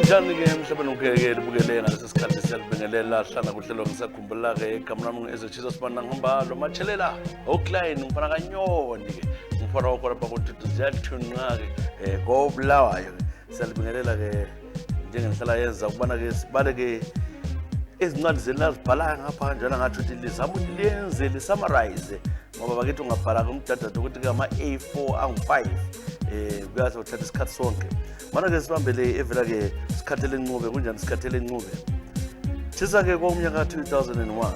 Njani-ke emhlabeni ukeke libukele ngalesi sikhathi siyalibingelela hlanga kuhlelo ngisakhumbula-ke igama lami ngu-Jesus Manangamba lo mathelela okline ngifana kanyoni-ke ngifana wakho lapha kuthi ziyathunqa-ke kobulawayo-ke siyalibingelela-ke njengenihlala yenza ukubana-ke sibale-ke ezincwadi zenu lazibhalayo ngapha kanjalo ngathi ukuthi lizama ukuthi liyenze lisummarize ngoba bakithi ungabhala-ke umdadada ukuthi-ke ama-A4 angu-5 kuyazi uthatha isikhathi sonke mana-ke sibambele evela-ke sikhathele ncube kunjani sikhathele ncube thisa-ke kwaminyaka ka-2001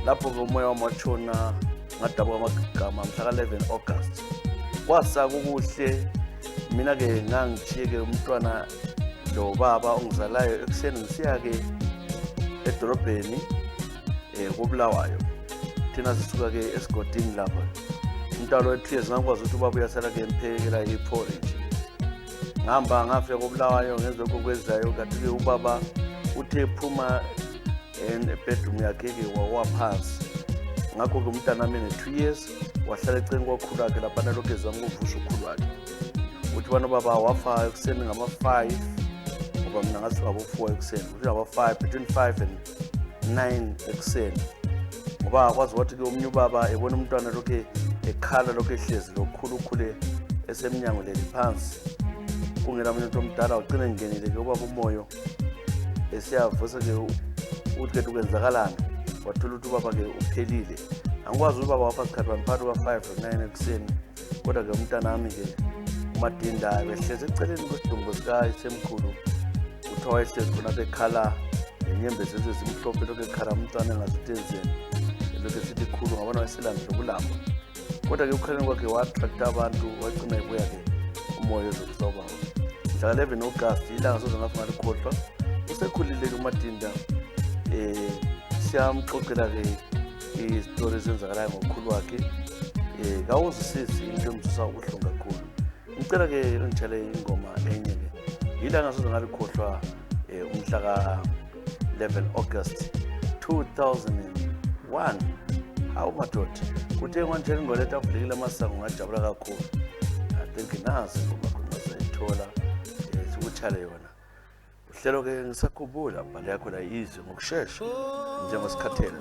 lapho-ke umoya wamatshona ngadabuka amagama mhla ka-11 August kwasaka ukuhle mina-ke ngangithiye-ke umntwana lo baba ongizalayo ekuseni ngisiya-ke edorobheni kobulawayo thina sisuka-ke esigodini lapha umntalo we-2 years ngakwazi ukuthi ubaba uyasala-ke emphekela iporridge ngihamba ngafika kobulawayo ngenza lokho kwezayo kanti-ke ubaba uthe phuma ebedroom yakhe-ke wawaphansi ngakho-ke umntanami ene-2 years wahlala eceleni kwakhulu wakhe laphana lokhu ezama ukuvusha ukhulu wakhe uthi bana ubaba wafa ekuseni ngama-5 ngoba mina ngasuka ngabo-4 ekuseni uthi ngaba-5 between 5 and 9 ekuseni ngoba akwazi ukuthi-ke omunye ubaba ebona umntwana lokhu ekhala lokhu ehlezi lokhulukhulu esemnyango leli phansi kungena umuntu omdala ugcine ngingenile-ke ubaba umoyo esiyavusa-ke ukuthi-ke ukwenzakalani wathola ukuthi ubaba-ke uphelile angikwazi ukuthi ubaba wafa sikhathi phakathi kuka-5 or 9 ekuseni kodwa-ke umntanami-ke umadinda behlezi eceleni kwesidumbu sikayisemkhulu kuthiwa wayehlezi khona bekhala lenyembezi ezimhlophe lokhu ekhala umntwana engazuthi enzeni lokhu esithi khulu ngabona wayeselanda lokulamba kodwa-ke ukhaleni kwakhe wa-attracta abantu wagcina ebuya-ke umoya ezokusobaba mhla ka-11 August ilanga soze ngafika ngalikhohlwa usekhulile-ke umadinda siyamxoxela-ke izitori ezenzakalayo ngokukhulu wakhe kawuzisisi into emzusa ubuhlungu kakhulu ngicela-ke ngitshele ingoma enye-ke ilanga soze ngalikhohlwa umhla ka-11 August 2001 hawu madoda kuthe ngwanjela ingoleta avulekile amasango ngajabula kakhulu I think nazi ngoma kungasayithola sikuthale yona uhlelo-ke ngisakhumbula bhale yakho la izwe ngokushesha njengosikhathela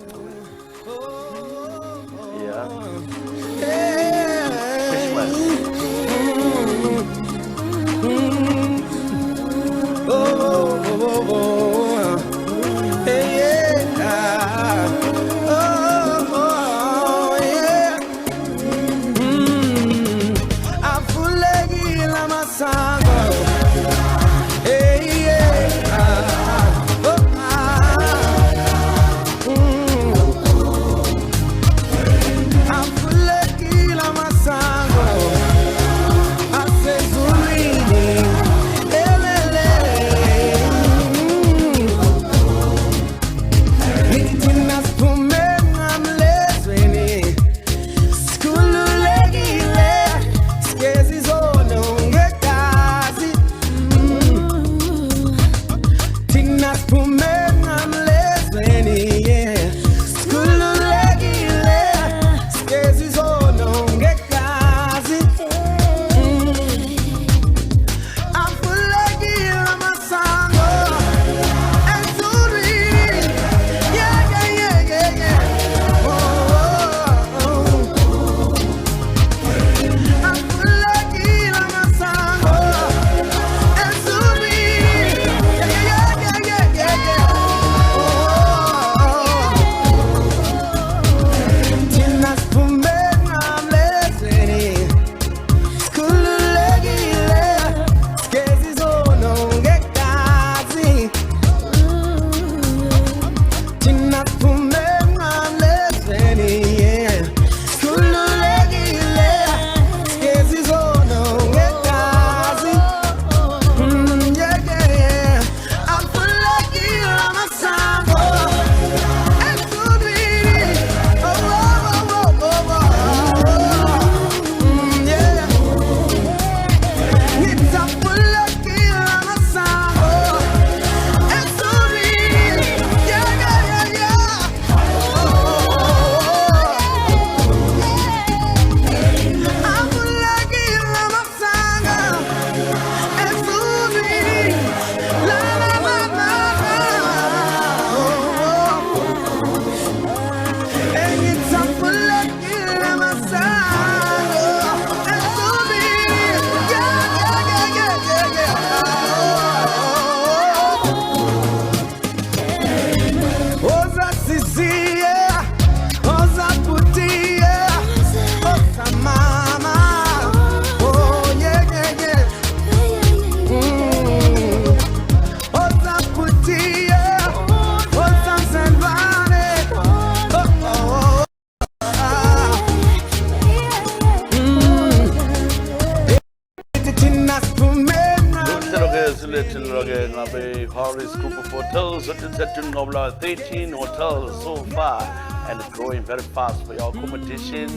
silethelelwa ke ngabe Harris Group of Hotels osethethe inqobo 13 hotels so far and it's growing very fast for your accommodation,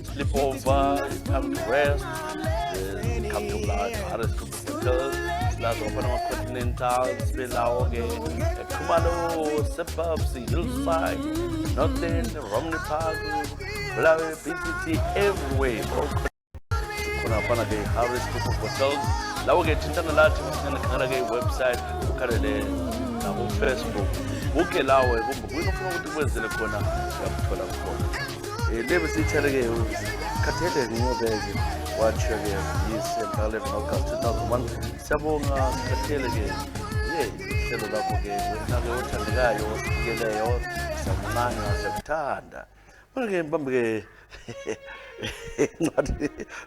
sleepover, come to rest, come to Harris Group of Hotels. Lazo open continental, Spilao ke Kumalo, suburbs, hillside, Northern, Romney Park, Blawe, BTT, everywhere. Kuna pana ke Harris Group of Hotels. Lawo ke thintana lathi usinakhala ke website ukhalele na ku Facebook. Buke lawo kunokuthi kwenzele khona uyakuthola khona. Lebe sithele ke khathele ngiyobeke wathi ke yi-11 August 2001 siyabonga sikhathele ke hlelo lapho ke nake othandekayo osikeleyo sabonana siyakuthanda. Manje mbambe ke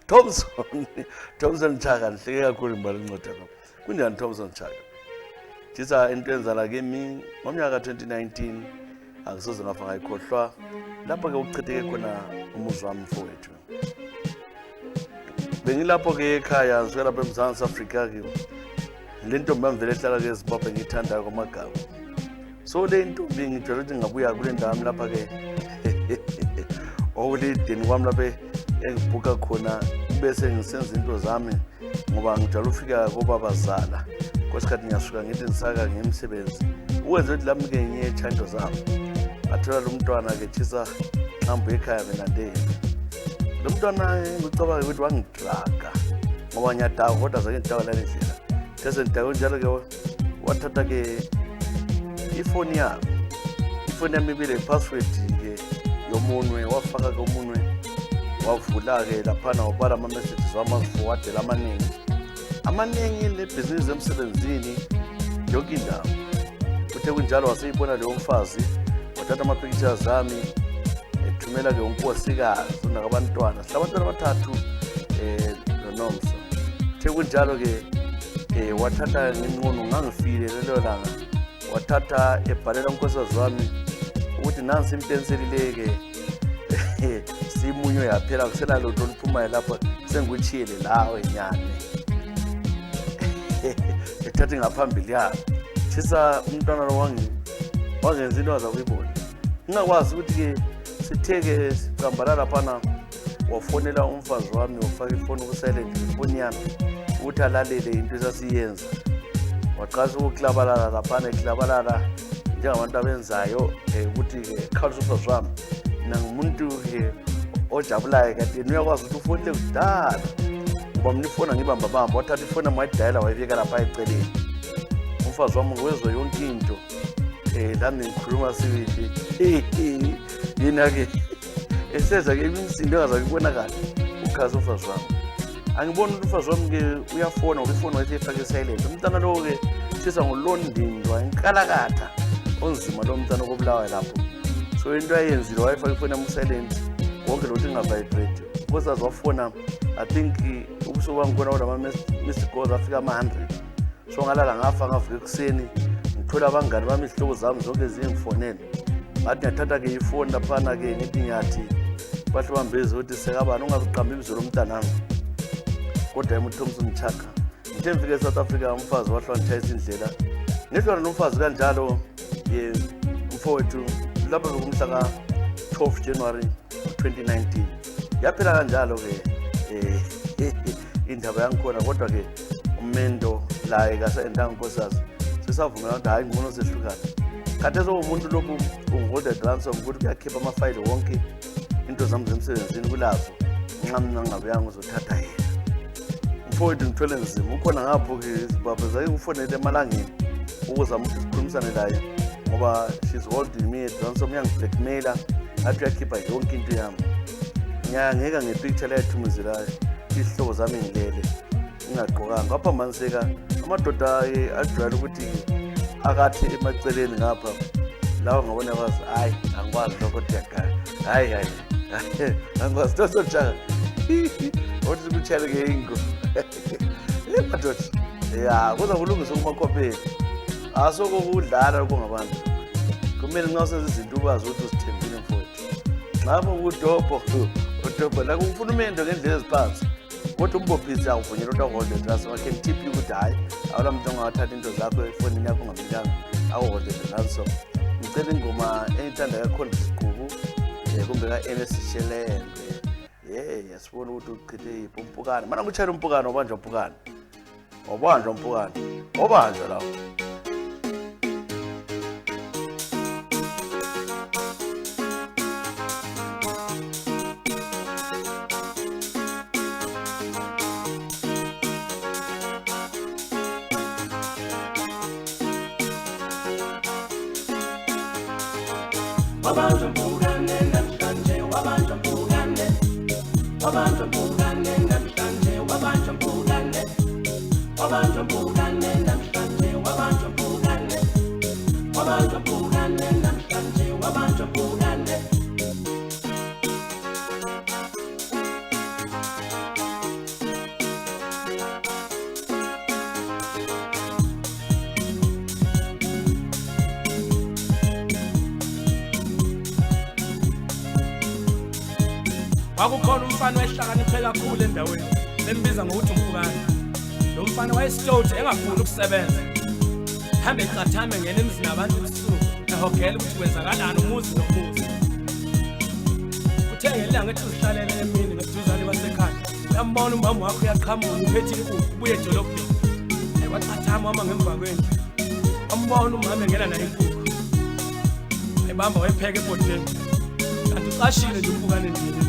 Thompson Chaka nhleke kakhulu imbali incodeka. Kunjani Thompson Chaka? Thisa into enzala kimi ngomnyaka 2019 akusoze ngafa ngayikhohlwa lapho ke uchitheke khona umuzi wami mfowethu. Bengilapho ke ekhaya ngisuka lapha eMzansi Afrika ke. Le ntombi yamvele ehlala ke eZimbabwe ngiyithanda kwamagama. So le ntombi ngijwayele ukuthi ngabuya kule ndawo lapha ke okulidini kwami lapha engibhuka khona bese ngisenza into zami ngoba ngijwayele ufika kobabazala kwesikhathi ngiyasuka ngithi ngisaka ngemsebenzi uwenze ukuthi lami ke ngiye echando zami athola lo mntwana ke thisa ngihambe ekhaya mina ndeni lo mntwana ngicabanga ukuthi wangidraga ngoba ngiyadaka kodwa zake ngidaka la endlela bese ngidaka njalo ke wathatha ke ifoni yami ibile password ke yomunwe wafaka komunwe wavula ke laphana wabala ama messages wama-forwardela amaningi le business emsebenzini yonke indawo kuthe kunjalo waseyibona leyo mfazi wathatha ama-pictures ami ethumela ke unkosikazi unakabantwana silabantwana abathathu noNomso kuthe kunjalo ke wathatha nginqono ngangifile lelo langa wathatha ebhalela unkosikazi wami ukuthi nansi impenselile ke simunyo yaphela kusela lutho luphumayo lapha sengikuchiyele lawe nyane ethathe ngaphambili yakhe thisa umntwana lo wangenza into aza kuyibona ngingakwazi ukuthi ke sitheke siqambala laphana wafonela umfazi wami wafaka ifoni ku-silent ifoni yami ukuthi alalele into esasiyenza waqalisa ukuklabalala laphana eklabalala njengabantu abenzayo ukuthi-ke khalisa umfazi wami mina ngumuntu-ke ojabulayo kanti uyakwazi ukuthi ufonile kudala ngoba mina ifona ngibambabamba wathatha ifoni yami wayidayela wayibeka lapha eceleni umfazi wami ngowezwa yonke into lami ngikhuluma sibili yena-ke eseza-ke imisindo engazabe kubonakala ukukhaza umfazi wami angiboni ukuthi umfazi wami-ke uyafona ngoba ifoni wayeseyifake esilent umntana lowo-ke sisa ngulondindwa inkalakatha onzima lo mntana okobulawayo lapho so into ayenzile wayefaka ifoni yami ku-silent wonke lo ukuthi ingavibrate unkosikazi wafona I think ubusuku bangibona kodwa calls afika ama-100 so ngalala ngafa ngavuka ekuseni ngithola abangani bami izihlobo zami zonke zingifonele ngathi ngiyathatha-ke ifoni laphana-ke ngithi ngiyathi bahle bambezi ukuthi sekabani ungaziqambi ibizo lomntanami kodwa yimi uThompson Chaka ngithe ngifike eSouth Africa umfazi wahle wangitshayisa indlela ngihlona nomfazi kanjalo mfowethu lapho bekumhla ka-12 January 2019 yaphela kanjalo-ke indaba yangikhona kodwa-ke umendo laye kasayendanga unkosikazi sesavumela ukuthi hhayi ngcono sehlukana khathesi umuntu lokhu ungi-holded ransom ukuthi kuyakhipha amafayili wonke into zami zemsebenzini kulazo nxa mina ngingabuyanga uzothatha yena mfowethu ngithwele nzima ukhona ngapho-ke Zimbabwe zake kufonele emalangeni ukuzama ukuthi sikhulumisane laye ngoba she's holding me at ransom uyangiblackmaila athi uyakhipha yonke into yami ngiyangeka ngepicture layithumezelayo izihlobo zami ngilele ngingagqokanga waphambaniseka amadoda ajwayele ukuthi akathi emaceleni ngapha lawo ngabona kwazi hayi angikwazi lokho diyagaya hayi angikwazi Thompson Chaka othi sikutshele-ke ingo madoda ya kuza kulungiswa kumakhopheni asokokudlala lokho ngabantu kumele nxa usenza izinto ukwazi ukuthi uzithembile mfowethu ngapho kudobho la kufuna umendo ngendlela eziphansi kodwa umbophisi awuvunyelwa ukuthi awuholde drugs I can tip you ukuthi hayi awula muntu ongawathatha into zakho efonini yakho ungamnikanga awuholde drugs so ngicela ingoma engithanda kakhulu isiqubu kumbe ka-NS Shelembe yasibona ukuthi uchithe yiphi umpukane mana ngutshela umpukane wabanjwa umpukane obanjwa lawo Wabanjwa mpukane namhlanje wabanjwa mpukane wabanjwa mpukane namhlanje wabanjwa mpukane wabanjwa mpukane namhlanje wabanjwa mpukane wabanjwa mpukane namhlanje wabanjwa mpukane Wakukhona umfana wayehlakaniphe kakhulu endaweni lembiza ngokuthi umpukane lo mfana wayesilode engafuni ukusebenza hambe ecathame ngene emzini abantu ebusuku ehogela ukuthi kwenzakalani umuzi nomuzi uthe ngelanga ethi uzihlalele emini ngeduzane kwasekhaya uyambona umama wakho uyaqhamuka uphethe inkukhu ubuye edolobheni ekwacathama wama ngemva kwendlu ambona umama engena nayo inkukhu ayibamba wayipheka ebhodweni kanti uqashile nje umpukane ndini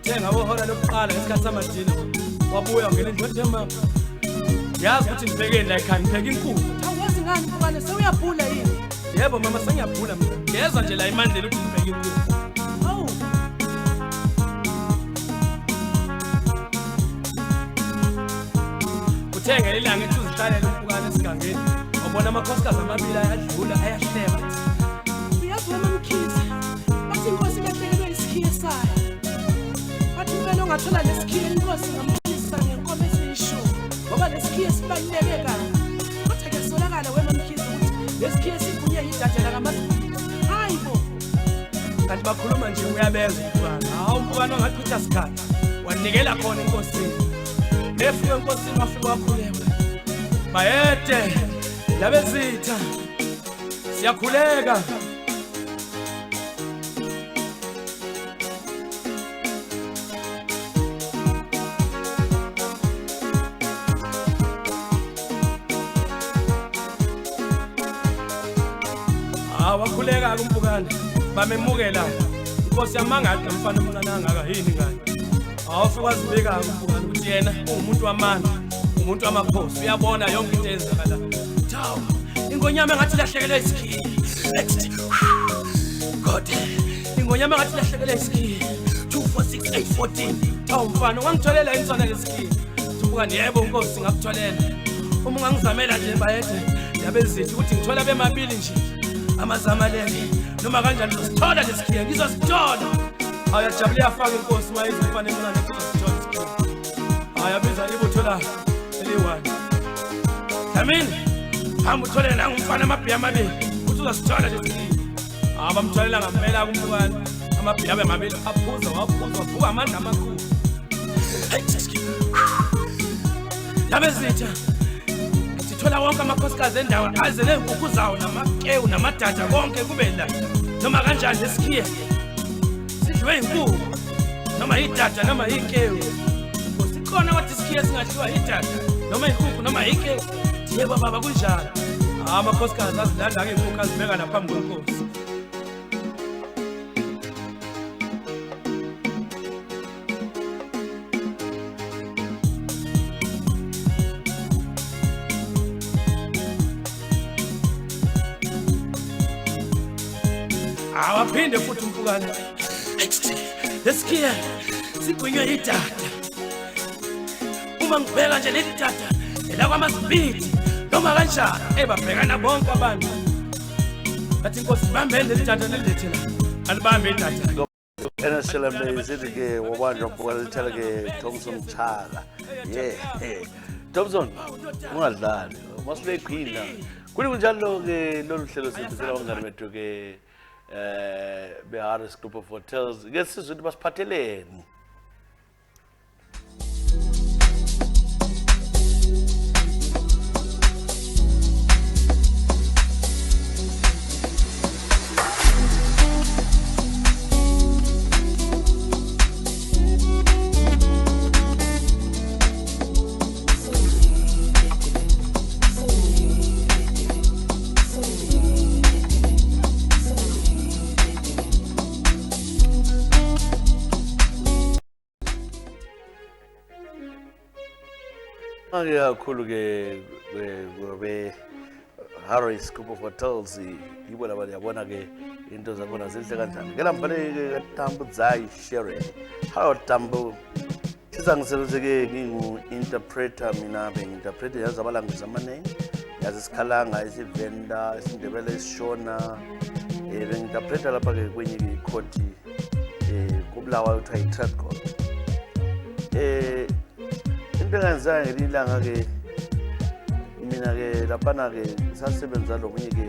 Tenga wohora lokuqala esikhathi samadina wabuya ngene nje mama yazi ukuthi ngibhekeni la ekhaya ngipheka inkukhu awuyazi ngani mpukane sewuyabhula yini yebo mama sengiyabhula mina ngezwa nje la imandlela ukuthi ngibheka inkukhu awu uthenga ilanga ethi uzihlalele umpukane esigangeni wabona amakhosikazi amabili ayadlula ayahleba uyazi wena mkhize bathi inkosi ilahlekelwe isikhiye sayo Kumele ungathola lesikhiye inkosi ngamkhisa ngenkomo eziyishumi ngoba lesikhiye sibaluleke kakhulu kodwa ke solakala wena mkhize ukuthi lesikhiye sifunye yidadela kaMasipili hayibo kanti bakhuluma nje uyabeza umpukane hawu umpukane ongachitha isikhathi wanikela khona enkosini efike enkosini wafika wakhuleka bayede labezitha siyakhuleka wakhuleka kumpukane bamemukela inkosi yamangaka nomfana omncane angaka yini ngani awufika wazibeka kumpukane ukuthi yena ungumuntu wamandla umuntu wamakhosi uyabona yonke into ezakala thawu ingonyama engathi lahlekelwe isikhiye God ingonyama engathi lahlekelwe isikhiye 246814 thawu mfana ungangitholela insona lesikhiye umpukane yebo inkosi ngakutholela uma ungangizamela nje bayede yabezithi ukuthi ngithola bemabili nje amazamaleke noma kanjani uzosithola lesikhiye ngizosithola ayajabule yafaka inkosi wayezifana emncane uzosithola isikhiye ayabiza ibutho la eliwani Dlamini hamba uthole la ngumfana amabhiya amabili uthi uzosithola lesikhiye abamtholela ngampela kumpukane amabhiya amabili aphuza waphuka amandla amakhulu labezitha thola wonke amakhosikazi endawo aze nenkukhu zawo namakewu namadada konke kube la noma kanjani lesikhiye sidliwe inkukhu noma idada noma ikewu sikhona wathi isikhiye singadliwa idada noma inkukhu noma ikewu yebo baba kunjalo amakhosikazi azilanda ke inkukhu azibeka naphambi kwenkosi awaphinde futhi umpukane lesikhiye sigwinywe idada uma ngibheka nje leli dada la kwaMasipili noma kanjani ebabhekana bonke abantu bathi inkosi bambene leli dada lelilethe la alibambe idada NS Shelembe izithi-ke wabanjwa umpukane lithela-ke Thompson Chaka Thompson ungadlali masibe qhina kuli kunjalo-ke lolu hlelo sibizela abangani bethu-ke Harris Group of Hotels ke sizwe ukuthi basiphatheleni Ake kakhulu-ke be Harris Group of Hotels yibo laba yabona ke into zakhona zinhle kanjani. Ke lambale Tambo Dzai Sharon. Hello Tambo. Sizangisebenze ke ngingu-interpreter mina be-interpreter yazi abalangisa amaningi. Yazi isikhalanga, isivenda, isindebele, isishona. Be-interpreter lapha ke kwenye ikhoti kuBulawayo kuthiwa yi-Tradco. Into engenzayo ngelinye ilanga ke mina ke laphana ke sasebenza lo munye ke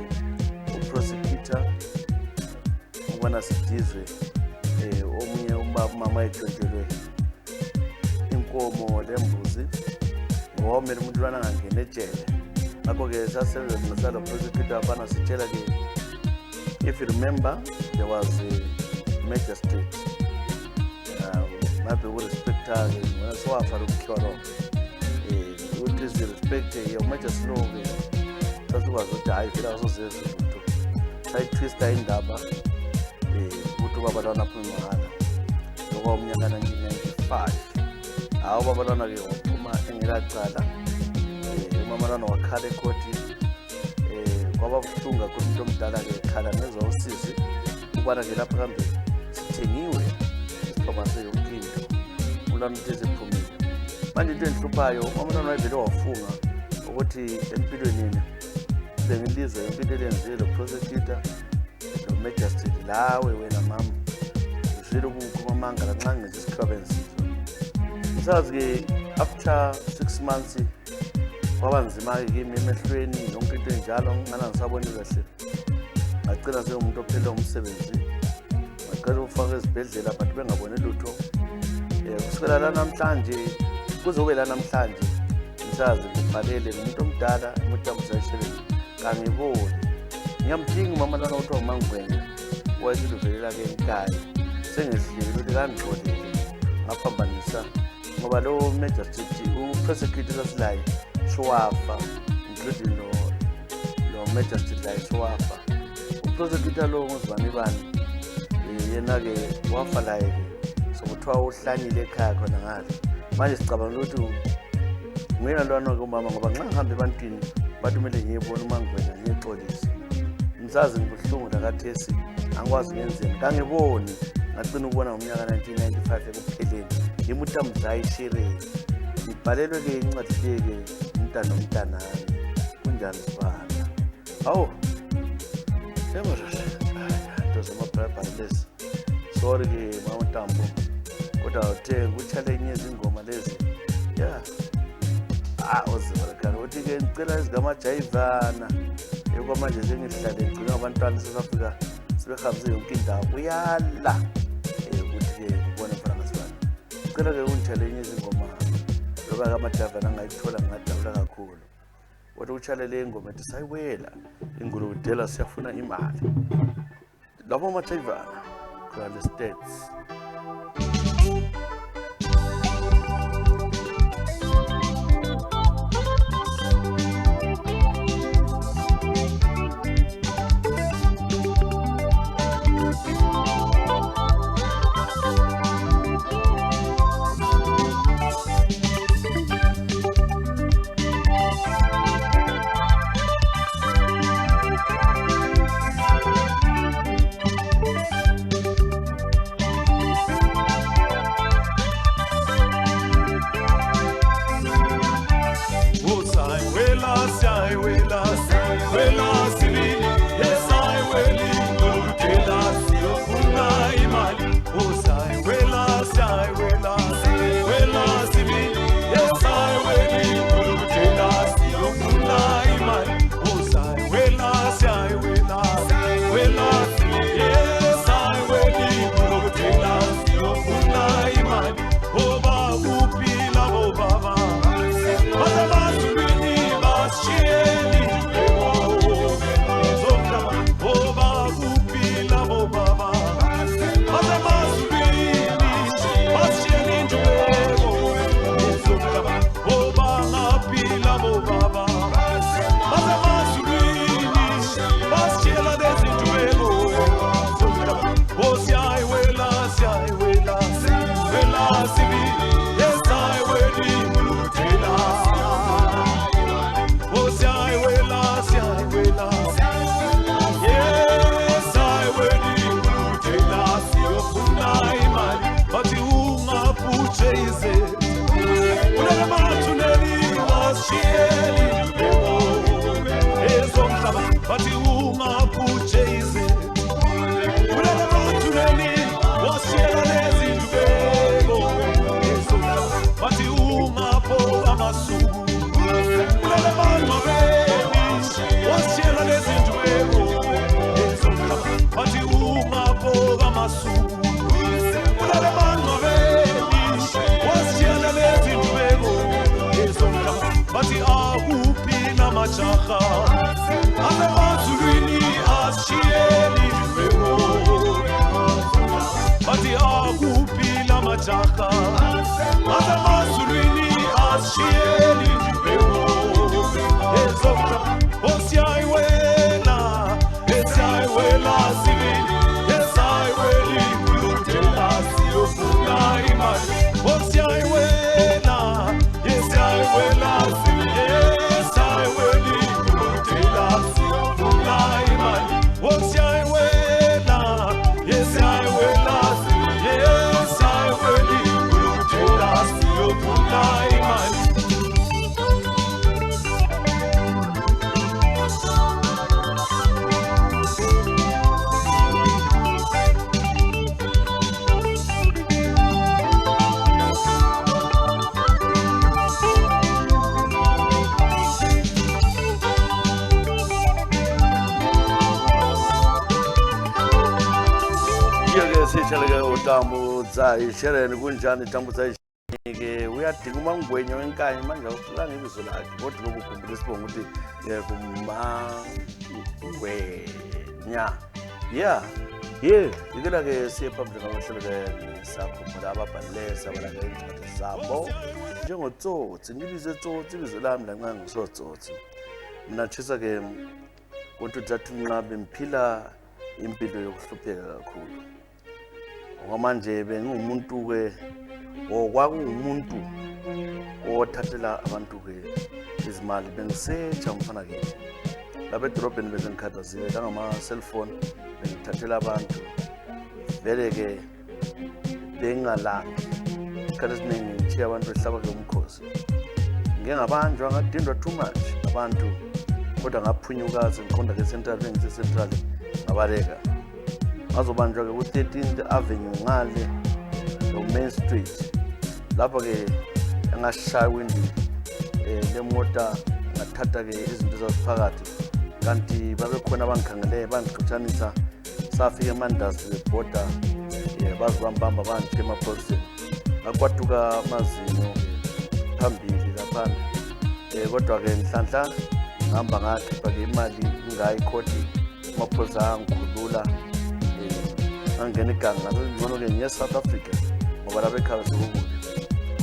uprosecutor ubona sidizwe omunye umama etshontshelwe inkomo lembuzi ngoba mina umuntu lwana ngangena ejele. Ngakho ke sasebenza nasalo prosecutor laphana sitshela ke, if you remember there was a magistrate maybe we respect her when so after ukukhiwa ukuthi respect your majesty no ke sasikwazi ukuthi hayi vele asozenza lutho sayitwista indaba ukuthi ubaba lwana aphuma mahala ngoba umnyaka 1995 hawo ubaba lwana ke waphuma engelacala umama lwana wakhala ekhoti kwaba buhlungu kakhulu umuntu omdala ke ekhala ngezwa usizi ubana ke lapha kambe sithengiwe isiphamase yonke into ulana into eziphumile. Manje into enhluphayo umama lwana wayevele wafunga ukuthi empilweni yena bengilizwe impilo elenzile lo prosecutor lo magistrate lawe wena mama uvile ukukhuluma amangala nxa ngenza isikhwaba ensizwa. Ngisazi ke after 6 months kwaba nzima ke emehlweni yonke into enjalo ngana ngisaboni kahle. Ngacela sengumuntu ophela umsebenzi ngacela ufaka ezibhedlela but bengaboni lutho. Kusukela la namhlanje kuzobe la namhlanje ngisazi ngibhalele umuntu omdala umuntu amzasheleni kangiboni ngiyamdinga umama lana ukuthi umangwenya wayeziluvelela ke enkaya sengehlile ukuthi kangixolile ngaphambanisa ngoba lo magistrate uprosecutor sasilayo sowafa including lo magistrate layo sowafa. Uprosecutor lo ngozibani bani yena ke wafa laye sokuthiwa uhlanyile ekhaya khona ngale. Manje sicabanga ukuthi mina lwana kumama ngoba nxa ngihambe ebantwini bathi kumele ngiyibone umangwenya ngiyixolise. Ngisazi ngibuhlungu lakathesi angikwazi ngenzeni kangiboni ngacina ukubona ngomnyaka 1995 ekupheleni ngimuntu amdlayi Shereni ngibhalelwe ke incwadi le ke umntana nomntanami kunjani sibana. Hawu semahle into zamabhayibhali lezi sorry ke mama Tambo kodwa uthenga uchallenge izingoma lezi ozibakala uthi ke ngicela ezingamajayivana kwamanje sengihlale ngicela abantwana sesafika sebehambise yonke indawo uyala ukuthi ke ubone mfana ngasibani ngicela ke ungithelele izingoma loba kamajayivana angayithola ngadabula kakhulu kodwa uchallenge ingoma ethi sayiwela inguludela siyafuna imali lapho amajayivana kule states. akuphi namajaha asemazulwini asishiyeli dwebo bathi akuphi namajaha asemazulwini asishiyeli dwebo ezokra osiyayiwela sibili esayiweli kulutela siyofuna imali osiyayiwela sibili esayiweli kulutela siyofuna imali osiyayiwela sibili esayiweli kulutela siyofuna imali. Sicheleke utambudza ishereni kunjani tambudza ishereni uyadinga umangwenya wenkanyi manje awuhlanga ibizo lakhe kodwa lokhu ukhumbula isibongo ukuthi kumangwenya ikela-ke siye phambili ngabahleleke sakhumbula ababhalile sabalake incwadi zabo njengotsotsi ngibize tsotsi ibizo lami lancane ngisotsotsi mina tshisa-ke kontuthathu nqabe mphila impilo yokuhlupheka kakhulu ngokwamanje bengumuntu-ke okwakuwumuntu othathela abantu-ke izimali bengisetsha ngifana kithi lapha edorobheni bese ngikhathazile langama-cellphone bengithathela abantu vele-ke bengingalandi isikhathi esiningi ngithiye abantu behlaba-ke umkhosi ngike ngabanjwa ngadindwa too much abantu kodwa ngaphunyukazi ngiqonda-ke eCentral bengise-Central ngabaleka ngazobanjwa-ke ku-13th Avenue ngale no-Main Street lapho-ke engashaya iwindi lemota ngathatha-ke izinto zaziphakathi kanti babekhona abangikhangele bangixutshanisa safika emandazi bebhoda bazibambamba bandithe emapholiseni ngakwatuka amazinyo phambili laphana kodwa-ke nhlanhla ngihamba ngakhipha-ke imali ingayikhodi amapholisa angikhulula angena iganga ngcono-ke ngiye South Africa ngoba lapha ekhaya sekukude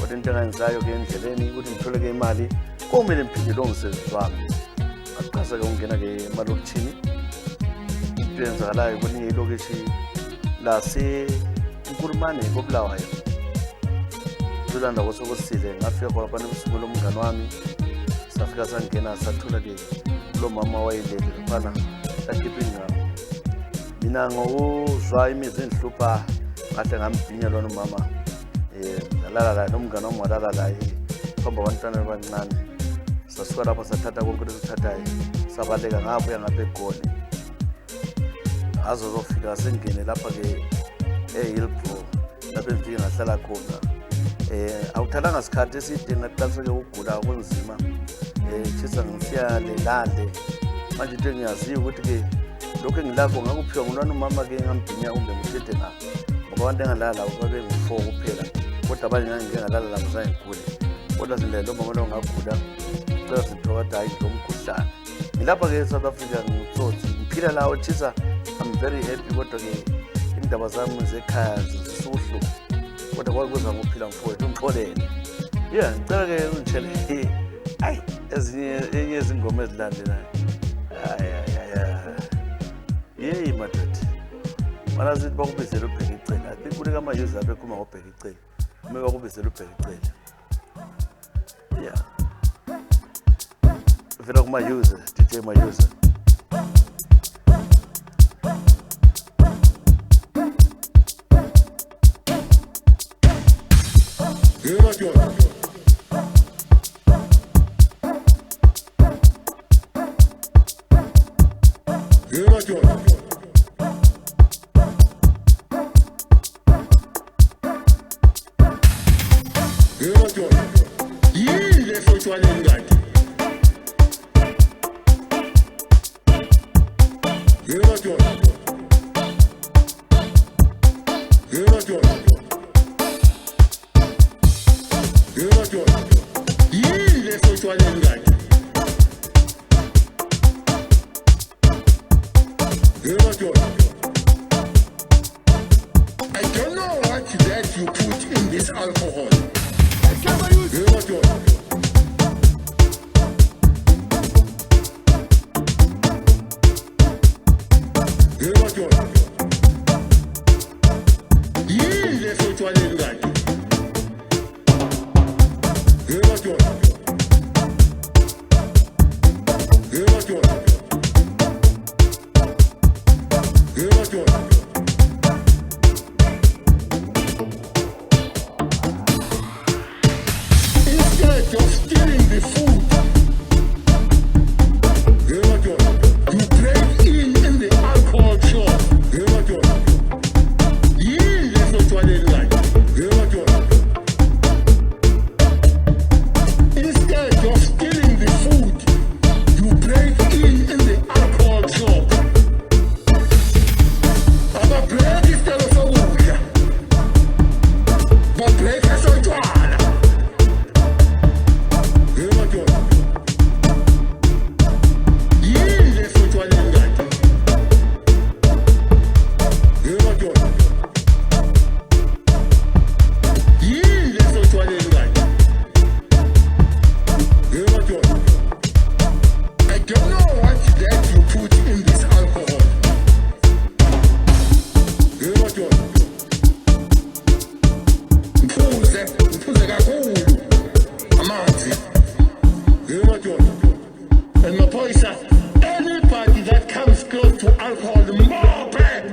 kodwa into engangisayo-ke endleleni ukuthi ngithole-ke imali komele ngiphinde longisezisi wami ngaqasa-ke ukungena-ke emalokishini into eyenzakalayo kwelinye ilokishi lase-Nkulumane koBulawayo Lulanda kosokusile ngafika khona phana ebusuku lomngane wami safika sangena sathola-ke lo mama wayelele phana sakhipha ingqamu mina ngokuzwa imizwa endihlupha ngahle ngambhinya lona umama ngalala laye nomngane wami walala laye phambi kwabantwana abancane sasuka lapho sathatha konke lesithathayo sabaleka ngabuya ngapha eGoli azo zofika sengene lapha-ke eHillbrow lapho engifike ngahlala khona awuthalanga sikhathi eside ngaqalisa-ke ukugula kunzima tshisa ngisiya lelale manje into engiyaziyo ukuthi-ke lokhu engilakho ngakuphiwa ngulwana umama-ke ngambhinya kumbe ngithethe na ngoba abantu engalala labo babengu-4 kuphela kodwa abanye ngangike ngalala labo zange ngigule kodwa sindlela lo mama lo ngagula cela sithiwa kade hayi ngilomkhuhlane ngilapha-ke eSouth Africa ngutsotsi ngiphila lawo tshisa I'm very happy kodwa-ke indaba zami zekhaya zisuhlu kodwa kwakuza ngokuphila mfowethu ungixolele ngicela-ke ungitshele hayi enye izingoma ezilandelayo yeyi madoda mana sithi bakubizela ubheka icela I think kunika ama-user apho ekhuluma ngobheka icela ume bakubizela ubheka icela vela kuma-user DJ ma-user yile sotswane ngadi yile sotswane ngadi alcohol. Hear what you Hear what you Yield eso chwalengani. Hear what you Hear what you Hear what you Instead of stealing the food, hear what you break in the alcohol shop. Hear what you Yield eso chwalengani. Hear what you Instead of stealing the food, you break in the alcohol shop. Aba break isicelo sokudla. Ba break esotshwala. Hear what you Yield esotshwalengani. Hear what you Yield esotshwalengani. Hear what you I don't know what that you put in this alcohol. Hear what you Mpuze kakhulu amanzi. Hear what you And my boy said, anybody that comes close to alcohol, the more bad.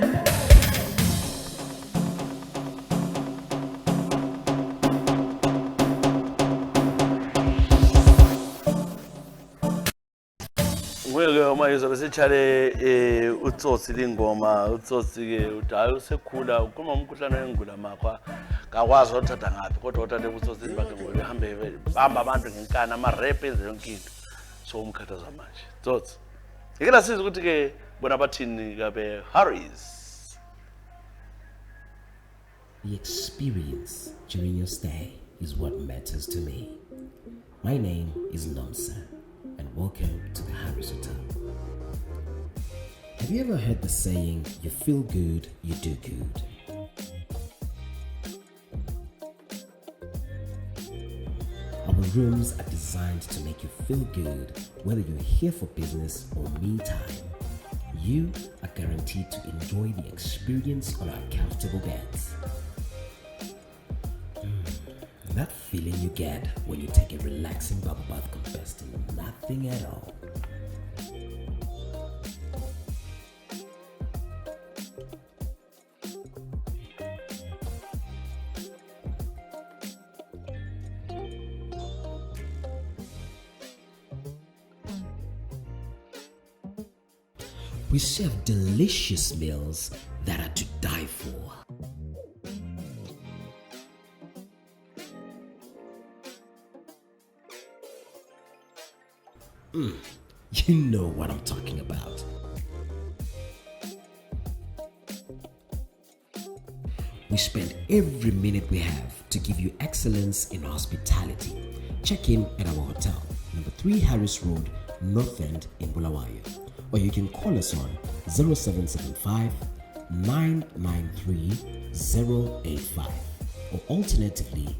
Ngeke uma izobe sechale utsotsi lingoma utsotsi ke udayi usekhula kuma umkhuhlane wengula makwa akwazi uthatha ngapi kodwa uthathe ubutsotsini bakhe ngoba behambe bamba abantu ngenkana ama rap enze yonke into so umkhathaza manje tsotsi ngeke lasiza ukuthi ke bona bathini kabe Harris. The experience during your stay is what matters to me. My name is Nomsa, and welcome to the Harris Hotel. Have you ever heard the saying, you feel good, you do good? Our rooms are designed to make you feel good, whether you're here for business or me time. You are guaranteed to enjoy the experience on our comfortable beds. That feeling you get when you take a relaxing bubble bath compared to nothing at all. We serve delicious meals that are to die for. You know what I'm talking about. We spend every minute we have to give you excellence in hospitality. Check in at our hotel, number 3 Harris Road, North End in Bulawayo. Or you can call us on 0775 993 085. Or alternatively,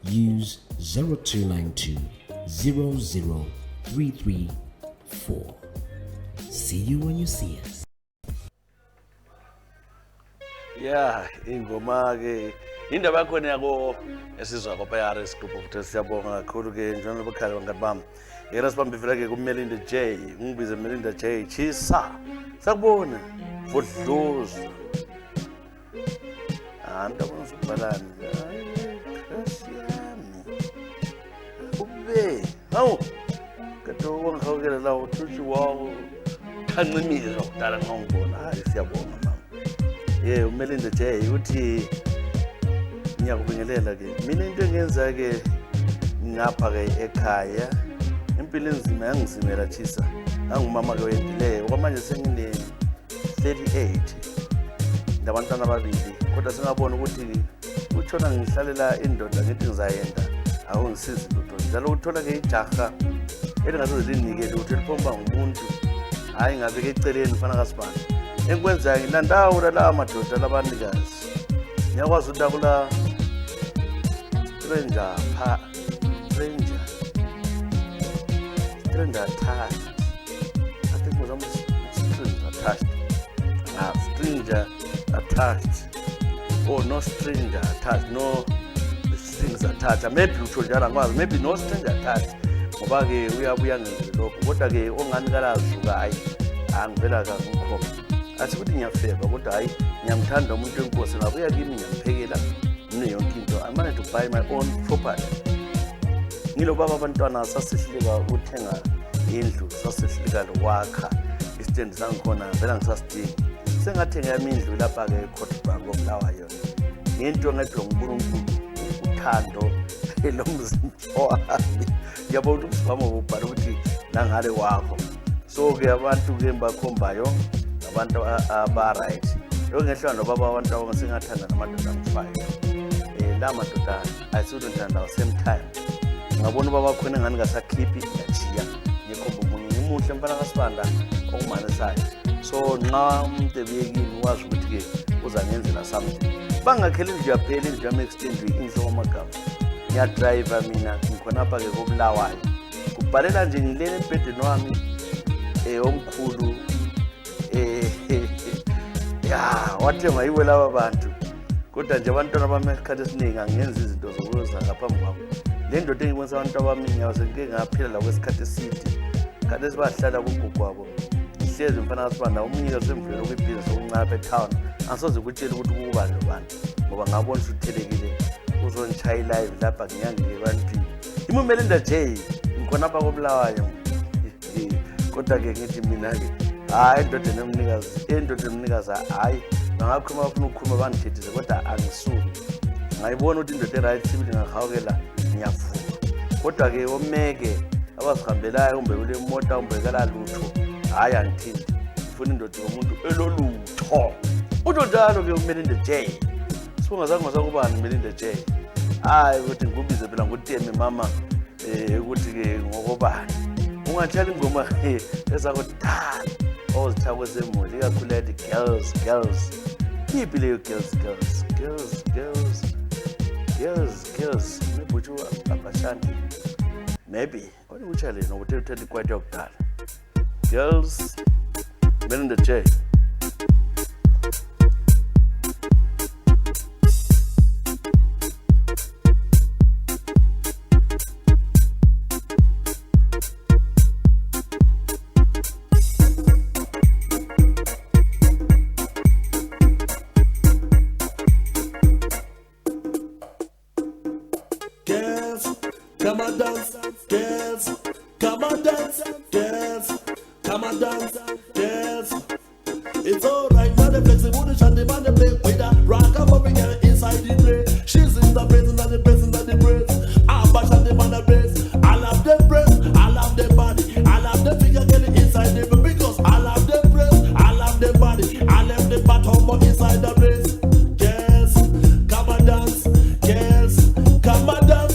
use 0292 00334. See you when you see us. Yeah, ingoma ke indaba yakhona yako esizwa kwa Harris Group of Hotels siyabonga kakhulu ke njalo bakhali bangani bami. Yena sibambivela ke kuMelinda J, ngibize Melinda J Chisa. Sakubona Vodlozi. Anda bonzubhalani. Krasiyami. Ube, hawu. Kato wangihawukela la uthuthi wawo. Khancimisa ukudala ngongibona. Hayi siyabonga mama. uMelinda J uthi ngiyakubingelela ke. Mina into engenza ke ngapha ke ekhaya. Impilo enzima yangisimela Chisa. Angumama ke wendile. Okwamanje sengine 38. Ndabantwana ababili. Kodwa singabona ukuthi utshona ngihlalela indoda ngithi ngizayenda. Awungisizi lutho. Njalo uthola ke ijaha elingasoze linikele ukuthi liphomba ngumuntu. Hayi ngabe ke eceleni ufana kaSibani. Enkwenza ngilandawo la madoda labanikazi. Ngiyakwazi ukuthi akula stranger attached. I think it was almost stranger attached. Stranger attached. Oh, no stranger attached. No strings attached. Maybe maybe no stranger attached. Ngoba ke uyabuya ngenze lokho. Kodwa ke ongani kalazuka hayi angivela kakhulu. Asikuthi ngiyafeba kodwa hayi ngiyamthanda umuntu wenkosi ngabuya kimi ngiyamphekela mine yonke into. I managed to buy my own property. Ngilo baba abantwana sasihlika uthenga indlu sasihlika lokwakha istand sangikhona vela ngisasidinga sengathenga yami indlu lapha ke eCottbus koBulawayo ngento ngathi uNkulunkulu uthando lomzimba wami yabo ukuthi usibama ubhala ukuthi nangale wakho so ke abantu ke bakhombayo abantu aba right lo ngehlwa nobaba abantu abangasingathanda namadoda amfayo la madoda ayisuthanda same time ngabona baba khona ngani ngasakhiphi yachiya ngikhomba umunye umuhle mfana kaSibanda okumanisayo so nxa umuntu ebiyekini wazi ukuthi ke uza ngenzela something bangakhela indlu yaphela indlu yami extend indlu kwamagama ngiya driver mina ngikhona apha ke koBulawayo kubhalela nje ngilele ebhedeni wami omkhulu wathema yiwe laba bantu kodwa nje abantwana bami esikhathi esiningi angenza izinto zokuza ngaphambi kwabo le ndoda engibonisa abantu abaminya wasengike ngaphila la kwesikhathi eside kanti esibahlala kugugu kwabo ihlezi mfana kaSibanda umnyika semvelo kwibhizinisi okuncapha etown angisoze ukutshela ukuthi kubani nobantu ngoba ngabona uthelekile uzonitshaya live lapha ngiyangike ebantwini iMelinda J ngikhona apha koBulawayo kodwa ke ngithi mina ke hayi indoda enomnikazi hayi bangakhuluma bafuna ukukhuluma bangithethise kodwa angisuki ngayibona ukuthi indoda eright sibili ngahawukela ngiyavuka kodwa ke omeke abazihambelayo kumbe kule moto umbekela lutho hayi angithindi ufuna indoda yomuntu elolutho uthi njalo ke uMelinda J sibongazange ngosakubani uMelinda J hayi ukuthi ngikubize phela nguteme mama ukuthi ke ngokobani ungatshela ingoma ezakudala ozithakwe zemuli ikakhuledi girls yiphi leyo girls nebutshu abashanti maybe what you tell no what you tell quite yokudala girls Melinda J Come and dance, girls. Come and dance, girls. Come and dance, girls. It's alright, now the flexible, the shanty man, the play with a rock and bobby girl inside the play. She's in the present and the present and the breast. I'm back at the man the breast. I love the breast, I love the body, I love the figure girl inside the breast. Because I love the breast, I love the body, I love the bottom but inside the breast. Girls, come and dance, girls. Come and dance.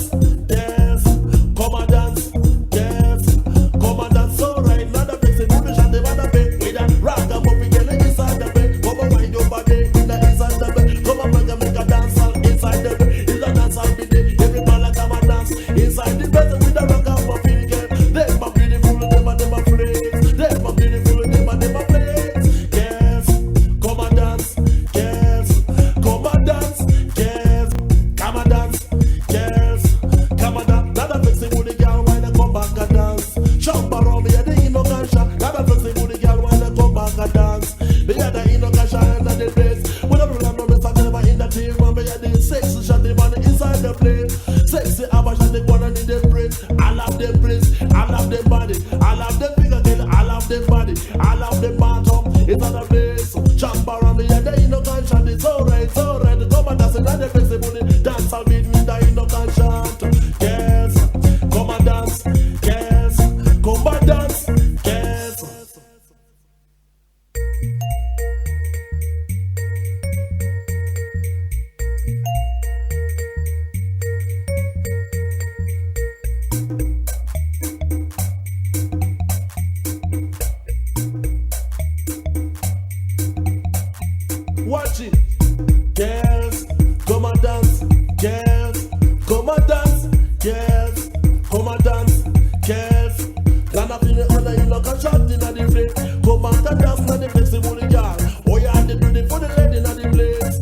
like a shot in the face. Come out and dance on the flexible girl. Oh, you had to do it for the lady in the place.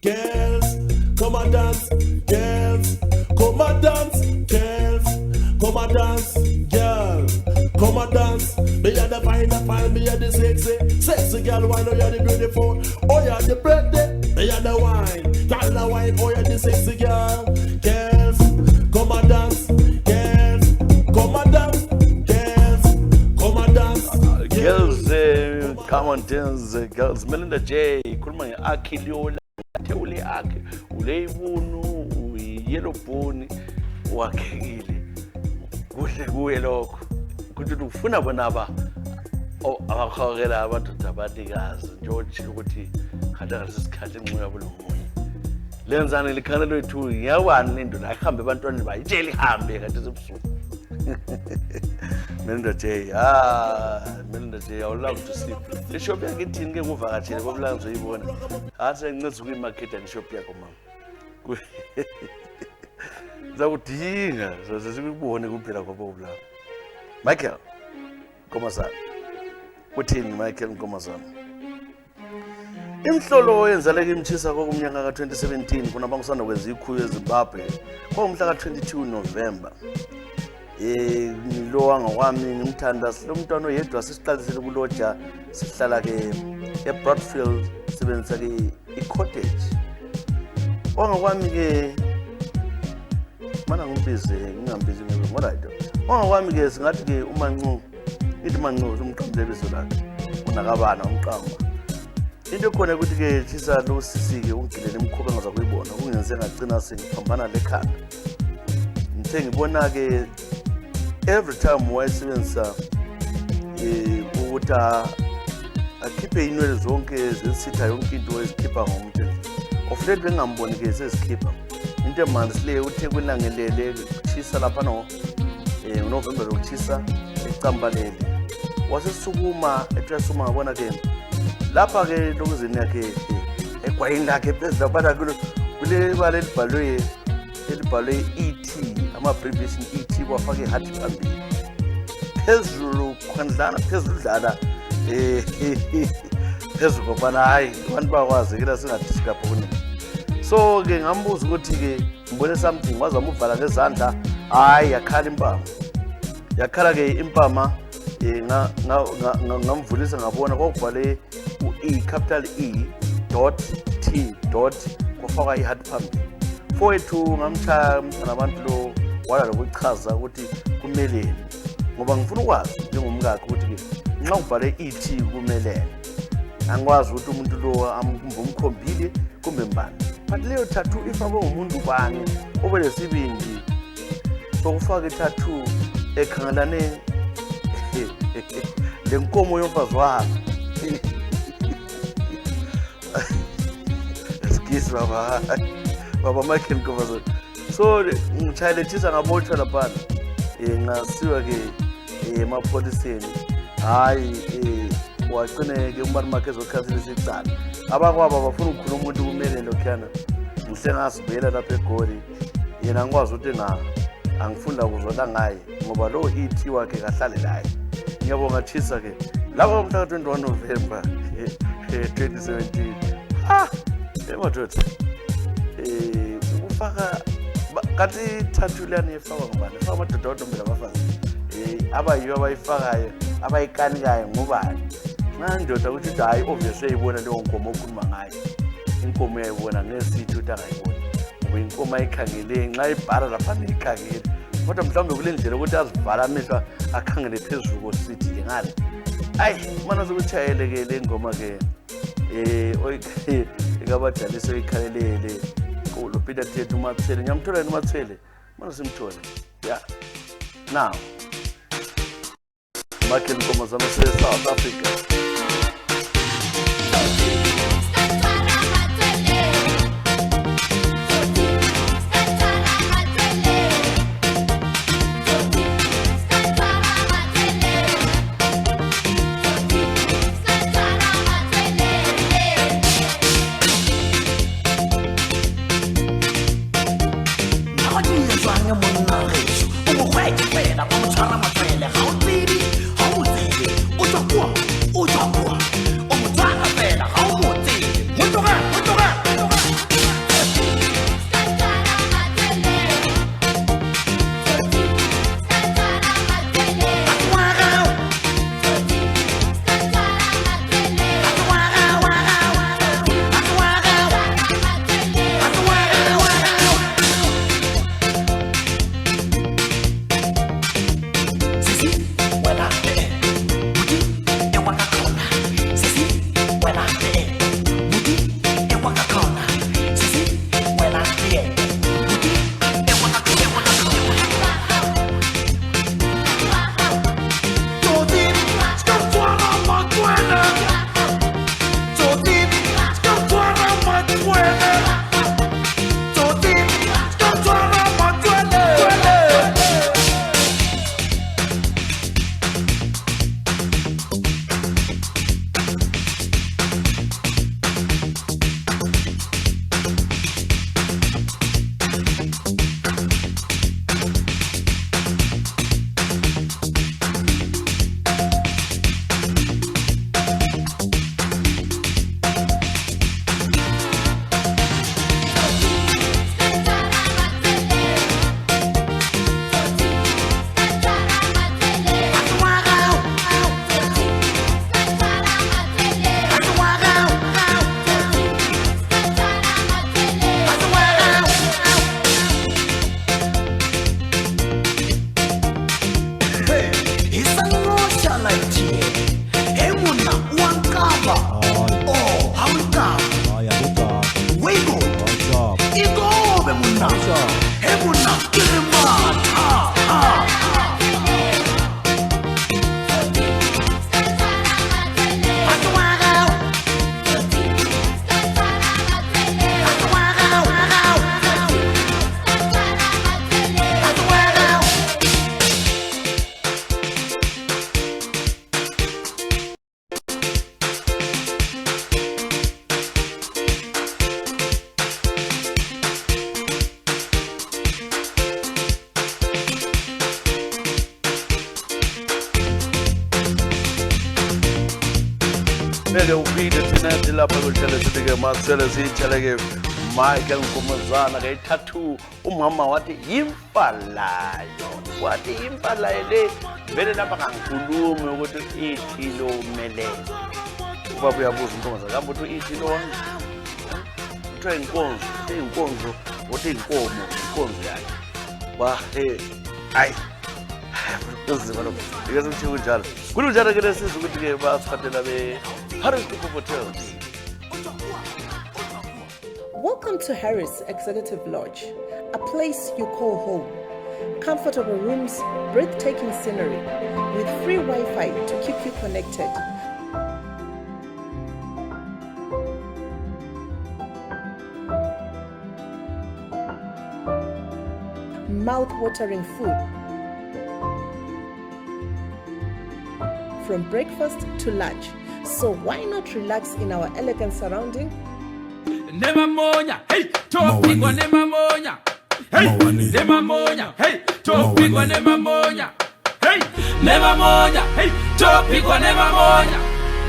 Girls, come and dance. Girls, come and dance. Girls, come and dance. Girl, come and dance. Me are the fine, me are the sexy girl. Why no you are the beautiful? Oh, you are the pretty, me are the wine. Girl, the wine. Oh, you are the sexy girl. Girls, come and dance. Girls, come and dance. Girls, come and dance. Girls, come on dance. Girls, Melinda J. Kulma akiliola. Ule akhe uleyibunu uyellow bone wakhekile kuhle kuye lokho kuthi ufuna bonaba abakhawukela abantu dabatikazi nje ukuthi khanda ngasisikhathi enxuya yabo lomunye lenzani likhana lethu ngiyawani lento la ihambe abantwana bayitshela ihambe kanti sebusuku Melinda J Melinda J I would love to sleep ishop yakithini ke kuvakatshele babulanga zoyibona ase nginceza kuyimarket and shop yakho mama zakudinga sikubone kuphela kwabobula Michael Nkomasana uthini Michael Nkomasana Imhlolo oyenzaleka imtshisa kokumnyaka ka2017 kunabangisana kwenza ikhuyo eZimbabwe kwamhla ka22 November lo wangawami ngimthanda lo mntwana oyedwa sisiqalisele kuloja sihlala ke eBroadfield sebenzisa ke icottage wangakwami ke mana ngimbize ngingambizi ngoraydo wangakwami ke singathi ke umancu ithi mancu umqambe bezo lakhe unakabana umqamba into khona ukuthi ke tshisa lo sisi ke ungilele imkhoba ngaza kuyibona kungenze ngagcina sengiphambana lekhanda ngithe ngibona ke every time wayisebenzisa ukuthi akhiphe inwele zonke zesitha yonke into ezikhipha ngomuntu of late bengamboni ke sezikhipha into emanzi le uthe kwelangelele kuchisa lapha no November lokuchisa ecambalele wasesukuma etrasuma ngabona ke lapha ke lokuzini yakhe egwayini lakhe phezulu lapha kule bale elibhalwe ET ama abbreviation ET kwafaka iheart phambili phezulu khondlana phezulu dlala phezulu bana hayi abantu bakwazi kila singadisika phone so ke ngambuza ukuthi ke ngibone something wazama uvala ngezandla hayi yakhala impama yakhala ke impama ngamvulisa ngabona kokubhale u-E capital E dot T dot kwafaka iheart phambili fowethu ngamchaya umntana abantu lo wala lokuchaza ukuthi kumeleni ngoba ngifuna ukwazi njengomkakhe ukuthi ke nxa ubhale ET kumeleni angikwazi ukuthi umuntu lo umkhombile kumbe mbani but leyo tattoo ifakwe ngumuntu bani obelesibindi sokufaka i-tattoo ekhangelane lenkomo yomfazi wakhe excuse baba Michael Nkomasana so ngitshayelethisa ngabotshwa lapha ngasiwa ke emapholiseni hayi wagcine ke umbani makhe ezokhasile sicala abakwaba bafuna ukukhuluma umuntu kumele lokhana ngihle ngasibela lapha eGoli yena ngikwazi ukuthi angifunda kuzona ngaye ngoba lo ET wakhe kahlale laye ngiyabonga tshisa ke lapha umhla ka21 November 2017 emadoda ufaka kanti tattoo lani efaka ngubani efaka amadoda odombela abafazi abayiyo abayifakayo abayikanikayo ngubani nandoda ukuthi hayi obviously uyibona leyo nkomo okhuluma ngayo inkomo uyayibona ngesithi uthi angayibona ngoba inkomo ayikhangele nxa ibhala lapha neyikhangele kodwa mhlawumbe kule ndlela ukuthi azivala amehlo akhangele phezulu kosithi ngale ayi mana sokuchayeleke le ngoma ke ikabadalisa oyikhalelele lo Peter Thethu uMathele ngiyamthola yena uMathele mana simthola yeah now Michael Nkomasana South Africa Monna, I'm beke uphile thina ethi lapha kuhlele sithi-ke masele siyithele-ke Michael Nkumazana ke tattoo umama wathi yimfalayo wathi yimfalayo le vele lapha kangikhulumi ukuthi ithi lo umelele ubaba uyabuza intombazana kambe uthi ithi lo uthiwa inkonzo uthi inkomo yakhe hayi uzima lo because uthi kunjalo kunjalo ke lesizwe ukuthi-ke basiphathela be-Harris Group Hotels. Welcome to Harris Executive Lodge, a place you call home. Comfortable rooms, breathtaking scenery, with free Wi-Fi to keep you connected. Mouth-watering food. From breakfast to lunch. So why not relax in our elegant surrounding? Nemamonya, hey, topigwa nemamonya. Hey, nemamonya, hey, topigwa nemamonya. Hey, nemamonya, hey, topigwa nemamonya.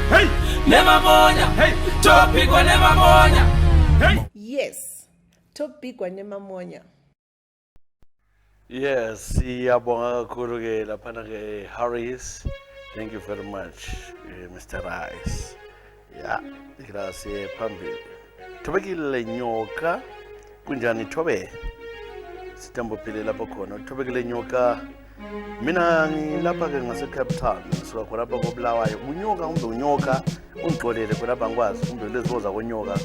Hey, nemamonya, hey, topigwa nemamonya. Hey. Yes, topigwa nemamonya. Yes, siyabonga kakhulu ke laphana ke Harris. Thank you very much, Mr. Rice. Yeah, gracias phambili. Thobekile nyoka kunjani Thobe? Sitambophile lapho khona. Thobekile nyoka mina ngilapha ke ngase Cape Town. So khona lapha koBulawayo. Unyoka unyoka ungixolele khona lapha ngikwazi kumbe leziboza konyoka.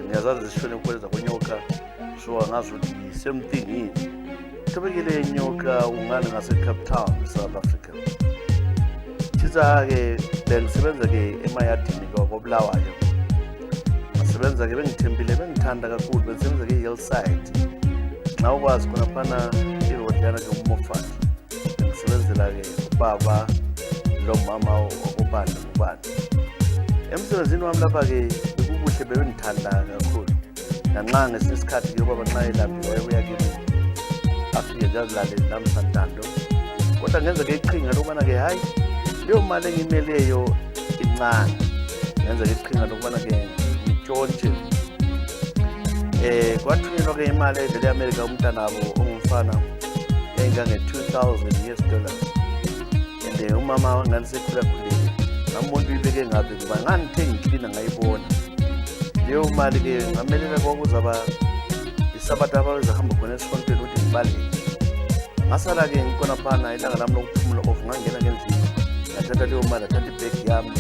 Ngiyazazi zishone ukweleza konyoka. So angazi ukuthi same thing yini. Thobekile nyoka ungane ngase Cape Town, South Africa. Thiza ke bengisebenza ke emayadini koBulawayo. Bengisebenza ke bengithembile bengithanda kakhulu bengisebenza ke Hillside. Nxa ukwazi khona phana iroad yana ke uMofat. Bengisebenzela ke ubaba lo mama okubanda ubani. Emsebenzini wami lapha ke bekubuhle bengithanda kakhulu. Nanxa ngesikhathi ke ubaba nxa elaphi wayebuya kimi. Afike ngazilale nami santando. Kodwa ngenza ke iqhinga lokubana ke hayi leyo mali engimeleyo incane. Ngenza ke iqhinga lokubana ke ngitshontshe. Kwathunyelwa ke imali evele eAmerica umntanabo ongumfana engange $2,000. And umama wanganisekhula khulile. Namuntu ibeke ngabe kuba ngangithenga iklina ngayibona. Leyo mali ke ngamelela kokuzaba isabatha abazahamba khona esontweni ukuthi ngibaleke. Ngasala ke ngikona phana ilanga lami lokuphumula off ngangena ngendlini. Ngathatha leyo mali ngathatha ibag yami.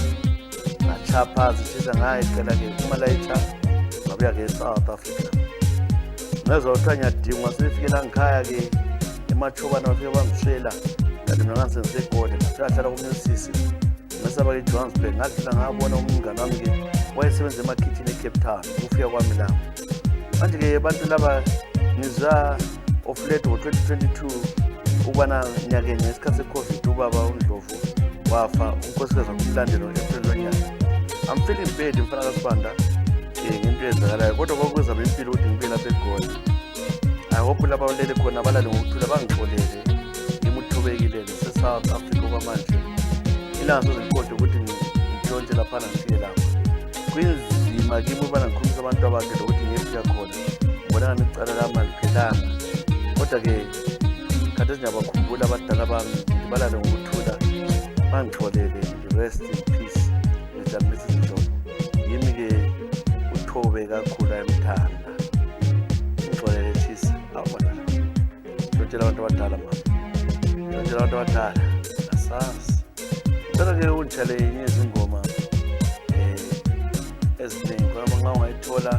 Ngachapha zisiza ngayicela ke umalayitha ngabuya ke eSouth Africa. Ngezothonya dingwa sifikela ngikhaya ke emachobana bafike bangiswela. Kanti mina ngangisengegode ngahlala kumnyosisi. Ngasaba ke Johannesburg ngathi ngabona umngane wami ke wayesebenza emakitchen eCape Town. Ufika kwami la. Manje ke abantu laba ngiza of late ngo-2022 ukubana nyakeni ngesikhathi se-COVID ubaba uNdlovu wafa unkosikazi wakumlandela ngo-April lonyaka. I'm feeling bad mfana kaSibanda ngento ezakalayo kodwa kwakuza impilo ukuthi ngibe lapha eGoli. I hope laba balele khona balale ngokuthula bangixolele ngimuthobekile se-South Africa kwamanje. Ilanga soziqonde ukuthi ngitshontshe laphana ngifike lapha. Kwinzima kimi ubana ngikhulumisa abantu abakhe lokuthi ngiyefika khona. Ngibona ngicala lama liphelanga. Kodwa ke kade singabakhumbula abadala bami balale ngokuthula bangixolele rest in peace Mr. and Mrs. Ndlovu. Yimi ke uthobe kakhulu emthanda. Ngixolele chisa awubona. Ngitshela abantu abadala mama. Ngitshela abantu abadala. Asasi. Kodwa ke unjale yenye izingoma eziningi ngoba nxa ungayithola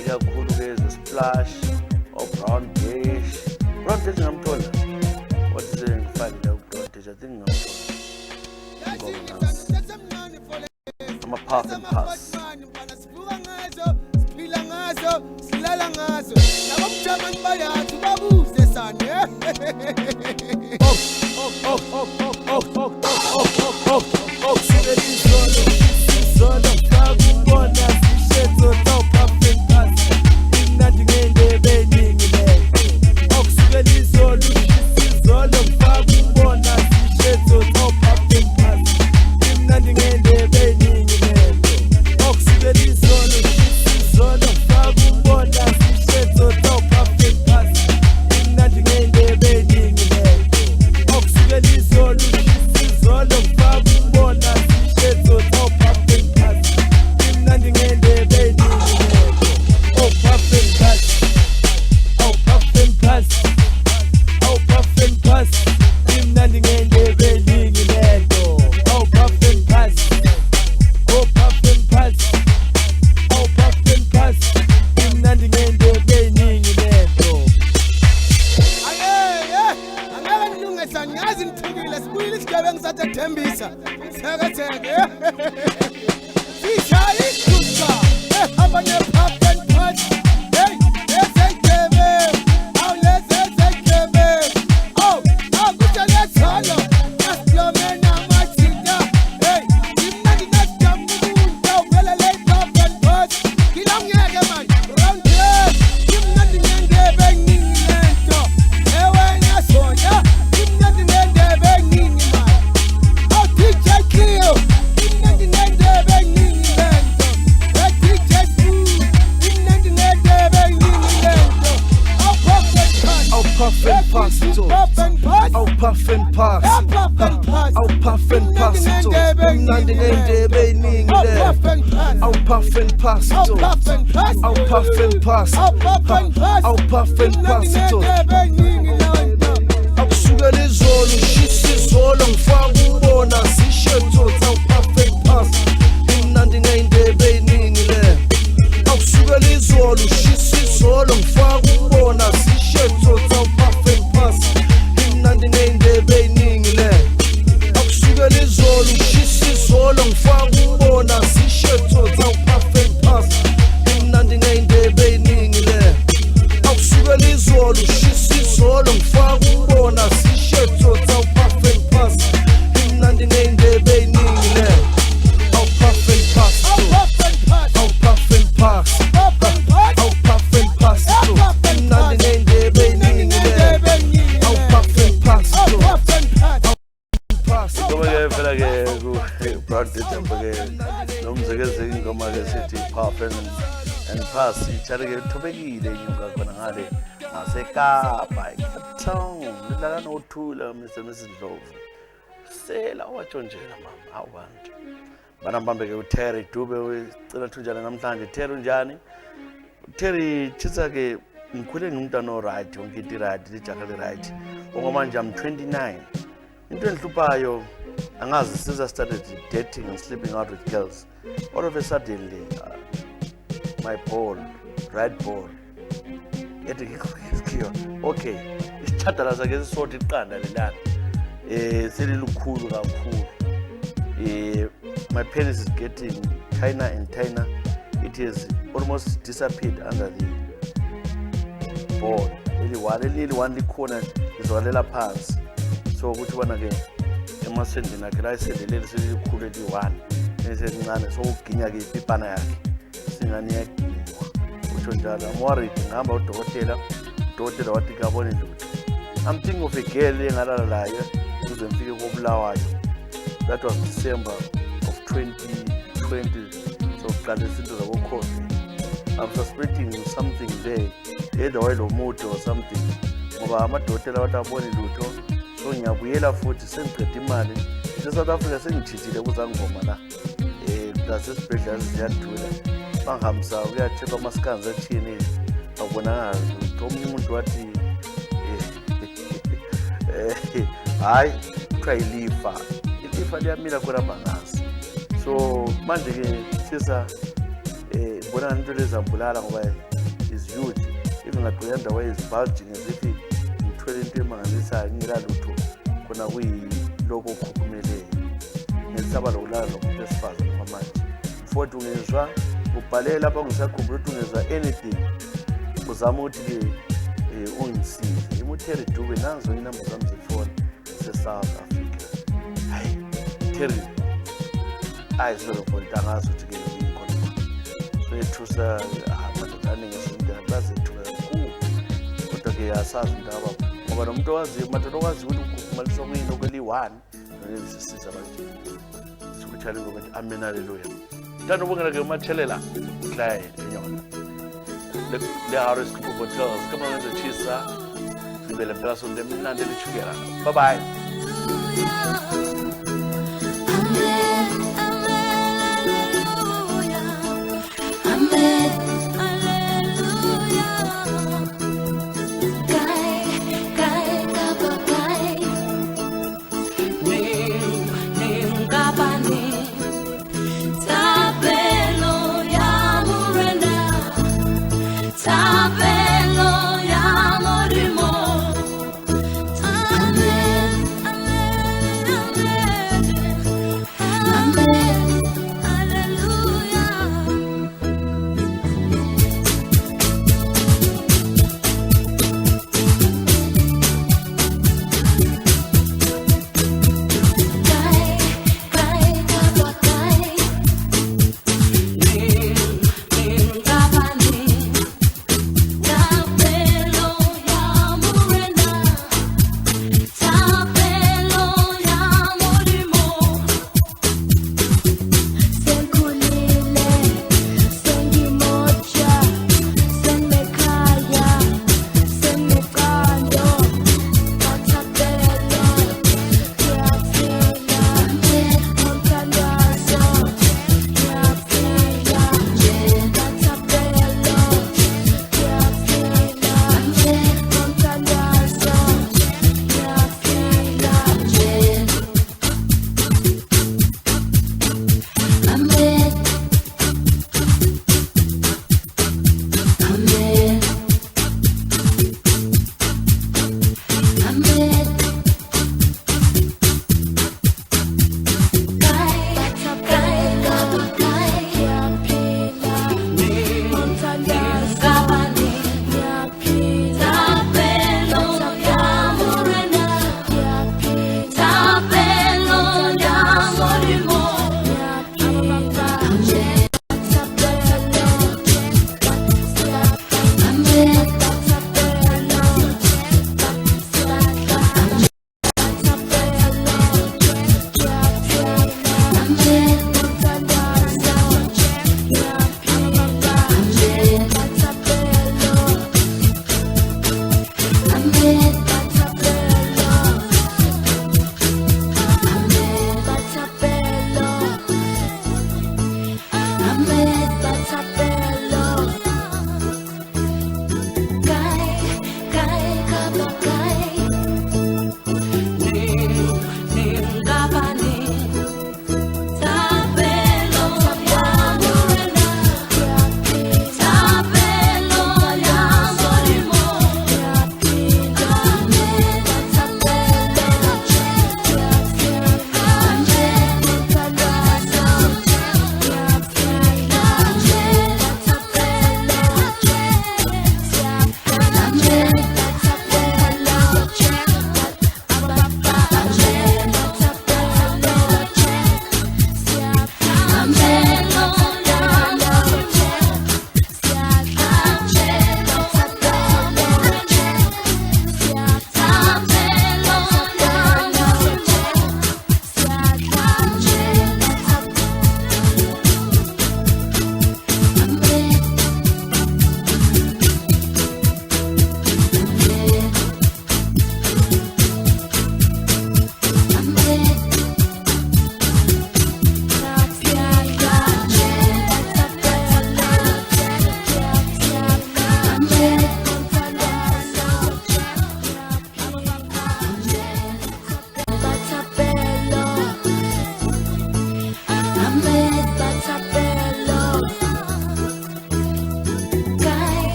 ikakhulu ke ze-Splash or Brown Dish. Brown Dish ngamthola. What is it ngifakile uBrown Dish? I think ngamthola. I'm a puff and pass. Siphila ngazo, silala ngazo. Nabamjamani bayathi babuze sana. Zolo kakubona sishetho top up and pass. Imnandi ngendebe eningi le. Okusukela izolo kakubona sishetho top up and pass. Imnandi ngendebe eningi le. izolo ngifaka ukubona sishetho oh puffin pass imnandi ngendebe eningi oh puffin pass oh puffin pass oh puffin pass imnandi ngendebe eningi lento oh puffin pass oh puffin pass oh puffin pass imnandi ngendebe eningi lento angeke nilungisa ngiyazi nithukile sibuyile isigebengu sathembisa seketheke sishaya isuka ehamba ne-puffin pass hey lezegebe awu lezegebe oh akutsheletholo asiblomena amathita hey imnandi nesijamumuntu awuvele le-puffin pass ngilongiyeke manje round ten imnandi ngendebe eningi lento ewena sonya imnandi ngendebe eningi manje oh DJ Cleo imnandi ngendebe eningi lento DJ Smooth imnandi ngendebe eningi lento oh puffin pass oh puffin pass puffin pass oh puffin pass puffin pass oh puffin pass imnandi ngendebe eningi oh le puffin pass oh puffin pass oh puffin pass oh puffin pass oh puffin pass oh puffin pass ngendebe eningi lento akusukela izolo ushisa izolo ngifaka ubona sishetho oh puffin pass imnandi ngendebe eningi le akusukela izolo ushisa izolo ngifaka ubona sishetho oh puffin pass imnandi ngendebe eningi le akusukela izolo ushisa izolo ngifaka ubona sishetho oh puffin pass imnandi ngendebe eningi le akusukela izolo ushisa izolo ngifaka ubona sishetho oh puffin pass imnandi ngendebe eningi le oh puffin pass oh puffin pass oh puffin pass puffin pass oh puffin pass imnandi ngendebe eningi le oh puffin pass oh puffin pass pass Kuma-ke phela-ke ku-Brown Dejump-ke nomzekeze ingoma-ke sithi Puffin and Pass itshale-ke ithobekile inyuka khona ngale ngaseKapa eCape Town lilakanothula Mrs Ndlovu sela watshontshela mama hawu bantu banambambe-ke uTerry Dube wecela thunjana namhlanje Terry unjani Terry chisa-ke ngikhule ngumntwana o-right yonke into i-right lijaha li-right okwamanje I'm 29 into enhluphayo angazi since I started dating and sleeping out with girls all of a sudden my ball right ball yathi ngikhiwa okay isithadala sakhe sisothi iqanda lelana selilukhulu kakhulu my penis is getting thinner and thinner it has almost disappeared under the ball leli one likhona izwalela phansi so ukuthi bona-ke emasendeni akhe la isendeleli selilikhulu eli-1 eselincane so uginya-ke ipipana yakhe singani yaginywa kutsho njalo I'm worried ngihamba udokotela wathi kabone lutho I'm thinking of a girl engalala layo kuze ngifike koBulawayo that was December of 2020 so kuqalisa into zabokhozi I'm suspecting something there either way lo muthi or something ngoba amadokotela wathi abone lutho so ngiyabuyela futhi sengiqeda imali eSouth Africa sengithithile kuzangoma la lasesibhedlela ziyadula bangihambisa ukuya-check ama-scans athini akubonakala lutho omunye umuntu wathi hayi kuthiwa ilifa liyamila khona bangazi so manje-ke sisa ngibona into lezambulala ngoba is huge even ngagqoya ndawo is-bulging as if ngithwele into emangalisayo ngingela lutho khona kuyiloko okhukhumeleyo ngisaba lokulala nomuntu esifazane kwamanje futhi ungezwa ubhalele lapha ngisakhumbula ukuthi ungezwa anything uzama ukuthi-ke ungisize imuTerry Dube nanzo inamba zami zefoni ese-South Africa hayi Terry ayisolofonta ngazi ukuthi-ke inkhona soyethusa amadodane ngesinto bazethuka kakhulu kodwa-ke asazi indaba ngoba nomuntu owaziyo madoda okwaziyo ukuthi ukhukhumaliswa kuyini okweli-1 nolezisiza abantu sikuthale ngoba nje amen haleluya ndanda ubongela-ke umathelela uklaye enyona le-Harris Group Hotels kama wenza chisa sibele mpela sonde mnandi lichukela bye bye